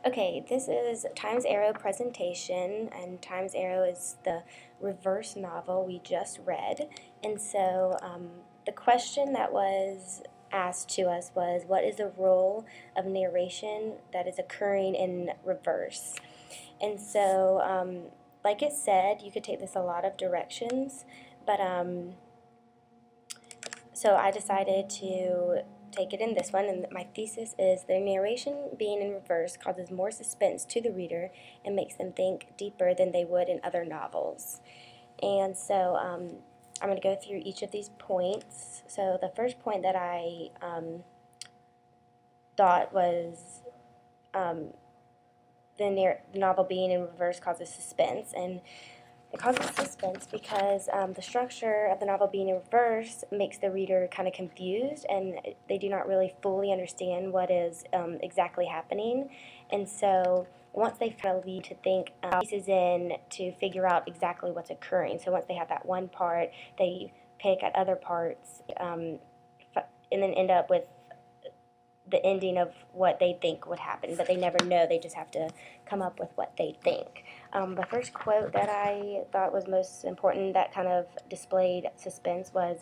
Okay, this is Times Arrow presentation, and Times Arrow is the reverse novel we just read. And so the question that was asked to us was, what is the role of narration that is occurring in reverse? And so, like it said, you could take this a lot of directions, but so I decided to take it in this one, and my thesis is the narration being in reverse causes more suspense to the reader and makes them think deeper than they would in other novels. And so I'm going to go through each of these points. So the first point that I thought was the novel being in reverse causes suspense, and it causes suspense because the structure of the novel being in reverse makes the reader kind of confused, and they do not really fully understand what is exactly happening. And so once they kind of lead to think pieces in to figure out exactly what's occurring. So once they have that one part, they pick at other parts and then end up with the ending of what they think would happen, but they never know. They just have to come up with what they think. The first quote that I thought was most important that kind of displayed suspense was,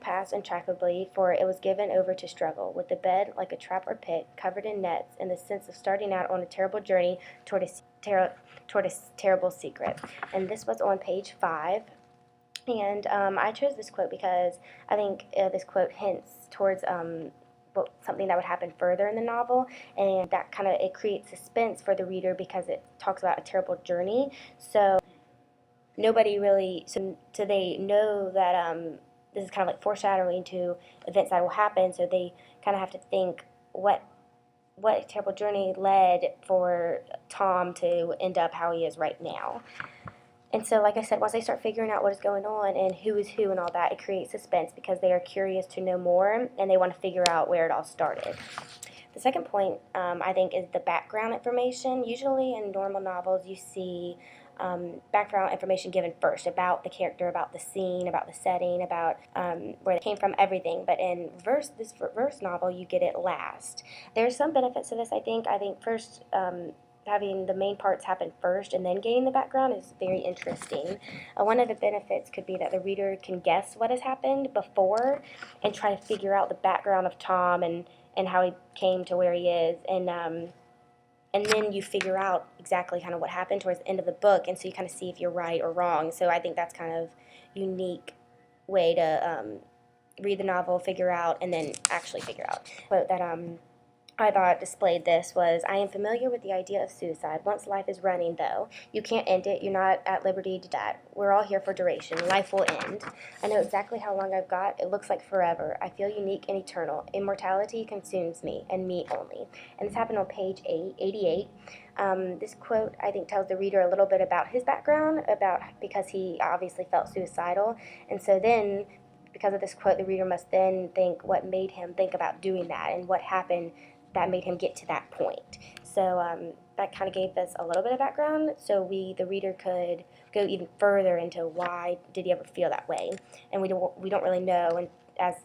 "Passed intractably, for it was given over to struggle, with the bed like a trap or pit, covered in nets, in the sense of starting out on a terrible journey toward a terrible secret." And this was on page 5. And I chose this quote because I think this quote hints towards something that would happen further in the novel, and that kind of it creates suspense for the reader because it talks about a terrible journey. So nobody really, so they know that this is kind of like foreshadowing to events that will happen. So they kind of have to think what terrible journey led for Tom to end up how he is right now. And so, like I said, once they start figuring out what is going on and who is who and all that, it creates suspense because they are curious to know more and they want to figure out where it all started. The second point, I think, is the background information. Usually in normal novels, you see background information given first about the character, about the scene, about the setting, about where they came from, everything. But in this reverse novel, you get it last. There's some benefits to this, I think. I think first, having the main parts happen first and then getting the background is very interesting. One of the benefits could be that the reader can guess what has happened before and try to figure out the background of Tom and how he came to where he is, and then you figure out exactly kind of what happened towards the end of the book, and so you kind of see if you're right or wrong. So I think that's kind of unique way to read the novel, figure out, and then actually figure out. Quote that I thought displayed this was, "I am familiar with the idea of suicide. Once life is running, though, you can't end it. You're not at liberty to die. We're all here for duration. Life will end. I know exactly how long I've got. It looks like forever. I feel unique and eternal. Immortality consumes me, and me only." And this happened on page 88. This quote, I think, tells the reader a little bit about his background, because he obviously felt suicidal. And so then, because of this quote, the reader must then think what made him think about doing that and what happened that made him get to that point. So that kind of gave us a little bit of background, so the reader could go even further into why did he ever feel that way, and we don't really know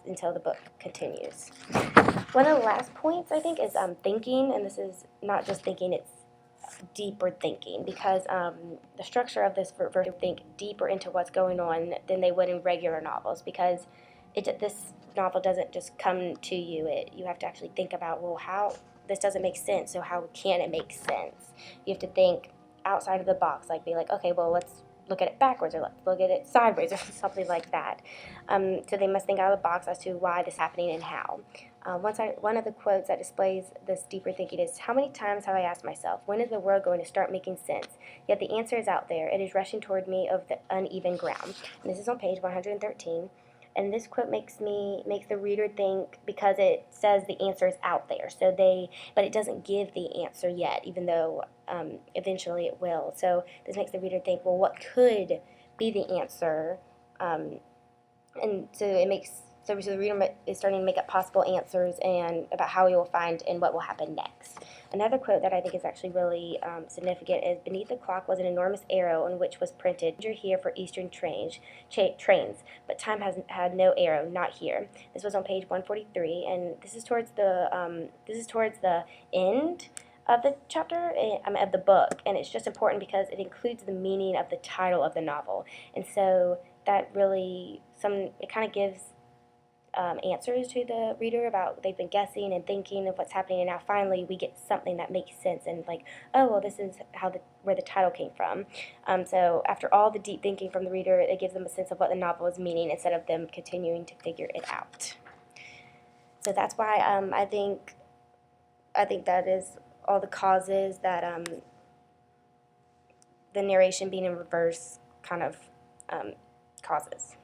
until the book continues. One of the last points I think is thinking, and this is not just thinking; it's deeper thinking, because the structure of this verse think deeper into what's going on than they would in regular novels, because this novel doesn't just come to you. You have to actually think about, well, how this doesn't make sense, so how can it make sense? You have to think outside of the box, like be like, okay, well, let's look at it backwards, or let's look at it sideways, or something like that. So they must think out of the box as to why this is happening and how. One of the quotes that displays this deeper thinking is, "How many times have I asked myself, when is the world going to start making sense? Yet the answer is out there. It is rushing toward me over the uneven ground." And this is on page 113. And this quote makes the reader think, because it says the answer is out there. But it doesn't give the answer yet, even though eventually it will. So this makes the reader think, well, what could be the answer? And so the reader is starting to make up possible answers and about how he will find and what will happen next. Another quote that I think is actually really significant is, "Beneath the clock was an enormous arrow on which was printed, 'You're here for Eastern trains, but time has had no arrow, not here.'" This was on page 143, and this is towards the end of the chapter, of the book, and it's just important because it includes the meaning of the title of the novel, and so that really it kind of gives answers to the reader about they've been guessing and thinking of what's happening, and now finally we get something that makes sense and like, oh well, this is where the title came from. So after all the deep thinking from the reader, it gives them a sense of what the novel is meaning instead of them continuing to figure it out. So that's why I think that is all the causes that the narration being in reverse kind of causes.